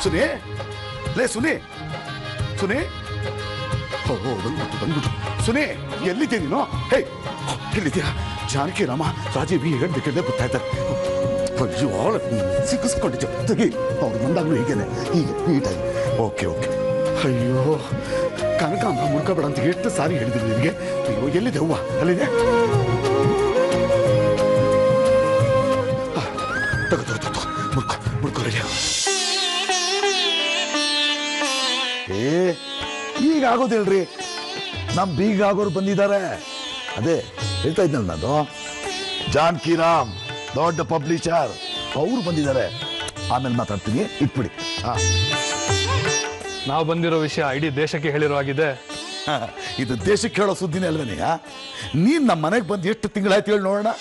ಸುನಿ ಲೇ ಸುನಿ ಸುನಿ ಬಂದ್ಬಿಟ್ಟು ಸುನಿ ಎಲ್ಲಿದ್ಯಾ ನೀನು ಹೇ ಎಲ್ಲಿದ್ಯಾ ಜಾನಕಿ ರಾಮ ರಾಜೀವ್ ಹೇಳ್ಬೇಕಂದ್ರೆ ಗೊತ್ತಾಯ್ತಾರೆ ಅಯ್ಯೋ ಸಿಕ್ಕಿಸ್ಕೊಂಡಿದ್ದೆ ತೆಗಿ ಅವ್ರು ಬಂದಾಗ್ಲೂ ಹೀಗೇನೆ ಹೀಗೆ ನೀಟಾಗಿ ಓಕೆ ಓಕೆ ಅಯ್ಯೋ ಕನಕಾಂಬ ಮುಡ್ಕೋಬೇಡ ಅಂತ ಎಷ್ಟು ಸಾರಿ ಹೇಳಿದ್ರು ನಿನಗೆ ಅಯ್ಯೋ ಎಲ್ಲಿದೆ ಹೂವ ಅಲ್ಲಿದೆ ಮುಡ್ಕೊ ಈಗ ಆಗೋದಿಲ್ರಿ ನಮ್ ಬೀಗ ಆಗೋರು ಬಂದಿದ್ದಾರೆ ಅದೇ ಹೇಳ್ತಾ ಇದ್ನಲ್ಲ ನಾನು ಜಾನಕಿ ರಾಮ್ ದೊಡ್ಡ ಪಬ್ಲಿಷರ್ ಅವ್ರು ಬಂದಿದ್ದಾರೆ ಆಮೇಲೆ ಮಾತಾಡ್ತೀನಿ ಇಟ್ಬಿಡಿ ನಾವು ಬಂದಿರೋ ವಿಷಯ ಇಡೀ ದೇಶಕ್ಕೆ ಹೇಳಿರೋ ಆಗಿದೆ ಇದು ದೇಶಕ್ಕೆ ಹೇಳೋ ಸುದ್ದಿನೇ ಅಲ್ವೇನೆ ನೀನ್ ನಮ್ಮ ಮನೆಗೆ ಬಂದು ಎಷ್ಟು ತಿಂಗಳಾಯ್ತು ಹೇಳಿ ನೋಡೋಣ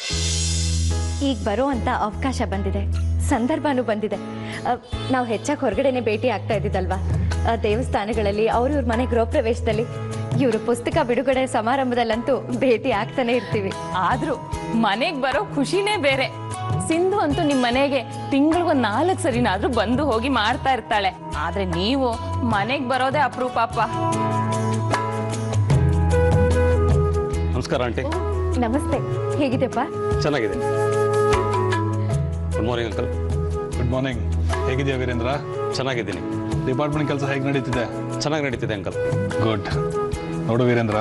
ಈಗ ಬರೋ ಅಂತ ಅವಕಾಶ ಬಂದಿದೆ ಸಂದರ್ಭನೂ ಬಂದಿದೆ ನಾವು ಹೆಚ್ಚಾಗಿ ಹೊರಗಡೆನೆ ಭೇಟಿ ಆಗ್ತಾ ಇದ್ದಿದ್ದಲ್ವಾ ದೇವಸ್ಥಾನಗಳಲ್ಲಿ ಅವ್ರ ಮನೆ ಗೃಹ ಪ್ರವೇಶದಲ್ಲಿ ಇವರು ಪುಸ್ತಕ ಬಿಡುಗಡೆ ಸಮಾರಂಭದಲ್ಲಂತೂ ಭೇಟಿ ಆಗ್ತಾನೆ ಇರ್ತೀವಿ ಆದ್ರೂ ಮನೆಗ್ ಬರೋ ಖುಷಿನೇ ಬೇರೆ ಸಿಂಧು ಅಂತೂ ನಿಮ್ ಮನೆಗೆ ತಿಂಗಳಿಗೊಂದು 4 ಸರಿನಾದ್ರೂ ಬಂದು ಹೋಗಿ ಮಾಡ್ತಾ ಇರ್ತಾಳೆ ಆದ್ರೆ ನೀವು ಮನೆಗ್ ಬರೋದೇ ಅಪರೂಪಪ್ಪ ನಮಸ್ಕಾರ ಆಂಟಿ ನಮಸ್ತೆ ಹೇಗಿದೆಪ್ಪ ಚೆನ್ನಾಗಿದೆ good morning uncle good morning ಹೇಗಿದೆಯಾ ವೀರೇಂದ್ರ ಚೆನ್ನಾಗಿದ್ದೀನಿ ಡಿಪಾರ್ಟ್ಮೆಂಟ್ ಕೆಲಸ ಹೇಗೆ ನಡೀತಿದೆ ಚೆನ್ನಾಗಿ ನಡೀತಿದೆ ಅಂಕಲ್ ಗುಡ್ ನೋಡು ವೀರೇಂದ್ರ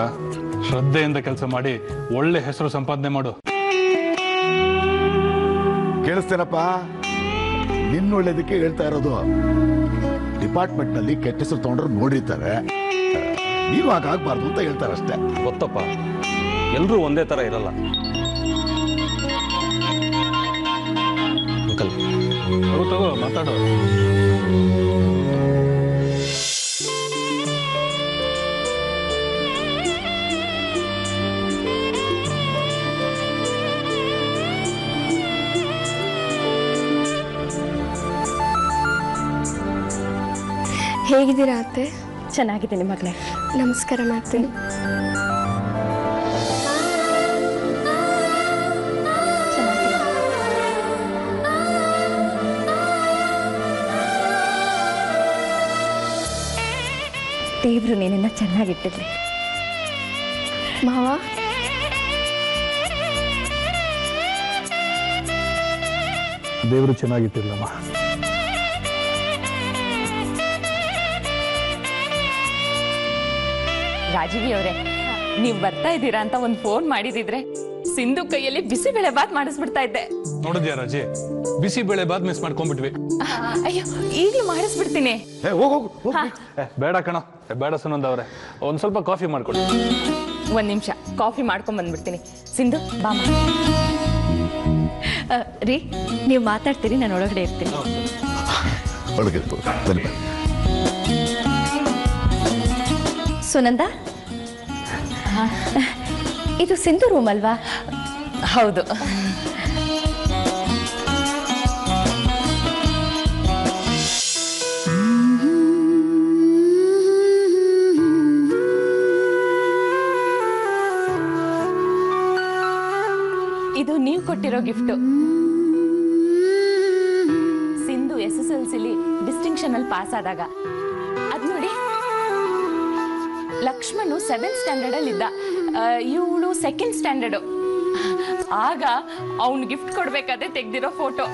ಶ್ರದ್ಧೆಯಿಂದ ಕೆಲಸ ಮಾಡಿ ಒಳ್ಳೆ ಹೆಸರು ಸಂಪಾದನೆ ಮಾಡು ಕೇಳಿಸ್ತೇನಪ್ಪ ನಿನ್ನ ಒಳ್ಳೇದಕ್ಕೆ ಹೇಳ್ತಾ ಇರೋದು ಡಿಪಾರ್ಟ್ಮೆಂಟ್ ನಲ್ಲಿ ಕೆಟ್ಟ ಹೆಸರು ತಗೊಂಡ್ರು ನೋಡಿರ್ತಾರೆ ನೀನು ಹಾಗಾಗ್ಬಾರ್ದು ಅಂತ ಹೇಳ್ತಾರೆ ಅಷ್ಟೇ ಗೊತ್ತಪ್ಪ ಎಲ್ಲರೂ ಒಂದೇ ತರ ಇರಲ್ಲ ಅಂಕಲ್ ತಗೋ ಮಾತಾಡೋ ಹೇಗಿದ್ದೀರಾ ಅತ್ತೆ ಚೆನ್ನಾಗಿದ್ದೀನಿ ಮಗಳೇ ನಮಸ್ಕಾರ ಮಾಡ್ತೀನಿ ದೇವ್ರು ನೀನನ್ನ ಚೆನ್ನಾಗಿಟ್ಟಿದ್ರಿ ಮಾವ ದೇವರು ಚೆನ್ನಾಗಿಟ್ಟಿರ್ಲಮ್ಮ ರಾಜೀವಿ ಅವರೇ ನೀವ್ ಬರ್ತಾ ಇದ್ದೀರಾ ಅಂತ ಒಂದ್ ಫೋನ್ ಮಾಡಿದಿದ್ರೆ ಸಿಂಧು ಕೈಯಲ್ಲಿ ಬಿಸಿಬೇಳೆ ಬಾತ್ ಮಾಡಿಸ್ಬಿಡ್ತಾ ಇದ್ದೆ ನೋಡಿದ್ಯಾ ರಾಜಿ ಬಿಸಿ ಬೇಳೆ ಬಾದ್ ಮಿಸ್ ಮಾಡ್ಕೊಂಡ್ಬಿಟ್ವಿ ಅಯ್ಯೋ ಈಗ್ಲೂ ಮಾಡಿಸ್ಬಿಡ್ತೀನಿ ಬೇಡ ಕಣ ಬೇಡ ಸುನಂದ ಅವ್ರೆ ಒಂದ್ ಸ್ವಲ್ಪ ಕಾಫಿ ಮಾಡ್ಕೊಡಿ ಒಂದ್ ನಿಮಿಷ ಕಾಫಿ ಮಾಡ್ಕೊಂಡ್ ಬಂದ್ಬಿಡ್ತೀನಿ ಸಿಂಧು ಬಾಮ ರೀ ನೀವು ಮಾತಾಡ್ತೀರಿ ನಾನು ಒಳಗಡೆ ಇರ್ತೀನಿ ಒಳಗೆ ಬನ್ನಿ ಸುನಂದ ಇದು ಸಿಂಧು ರೂಮ್ ಅಲ್ವಾ ಹೌದು ಇದು ನೀವು ಕೊಟ್ಟಿರೋ ಗಿಫ್ಟ್ ಸಿಂಧು SSLCಲಿ ಡಿಸ್ಟಿಂಕ್ಷನ್ ಅಲ್ಲಿ ಪಾಸ್ ಆದಾಗ ಅದ್ ನೋಡಿ ಲಕ್ಷ್ಮಣು 7th ಸ್ಟ್ಯಾಂಡರ್ಡ್ ಅಲ್ಲಿ ಇದ್ದ ಇವಳು 2nd ಸ್ಟ್ಯಾಂಡರ್ಡ್ ಆಗ ಅವನು ಗಿಫ್ಟ್ ಕೊಡ್ಬೇಕಾದ್ರೆ ತೆಗ್ದಿರೋ ಫೋಟೋ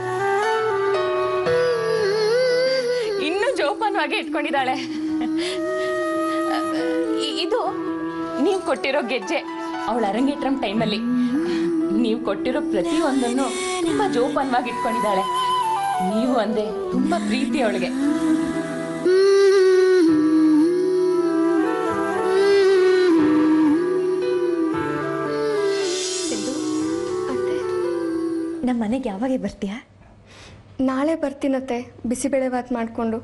ಇನ್ನು ಜೋಪಾನವಾಗಿ ಇಟ್ಕೊಂಡಿದ್ದಾಳೆ ಇದು ನೀವು ಕೊಟ್ಟಿರೋ ಗೆಜ್ಜೆ ಅವಳ ಅರಂಗೇಟ್ರಂ ಟೈಮಲ್ಲಿ ನೀವು ಕೊಟ್ಟಿರೋ ಪ್ರತಿಯೊಂದನ್ನು ತುಂಬಾ ಜೋಪಾನವಾಗಿ ಇಟ್ಕೊಂಡಿದ್ದಾಳೆ ನೀವು ಅಂದೆ ತುಂಬಾ ಪ್ರೀತಿ ಅವಳಿಗೆ ನಮ್ಮ ಮನೆಗೆ ಯಾವಾಗ ಬರ್ತೀಯಾ ನಾಳೆ ಬರ್ತೀನತ್ತೆ ಬಿಸಿಬೇಳೆ ಬಾತ್ ಮಾಡಿಕೊಂಡು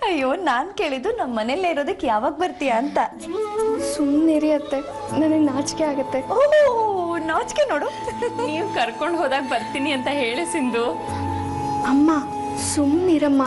ಅಯ್ಯೋ ನಾನು ಕೇಳಿದ್ದು ನಮ್ಮ ಮನೆಯಲ್ಲೇ ಇರೋದಕ್ಕೆ ಯಾವಾಗ ಬರ್ತೀಯಾ ಅಂತ ಸುಮ್ಮನಿರಿ ಅತ್ತೆ ನನಗೆ ನಾಚಿಕೆ ಆಗುತ್ತೆ ಓ ನಾಚಿಕೆ ನೋಡು ನೀವು ಕರ್ಕೊಂಡು ಹೋದಾಗ ಬರ್ತೀನಿ ಅಂತ ಹೇಳಿ ಸಿಂಧು ಅಮ್ಮ ಸುಮ್ಮನಿರಮ್ಮ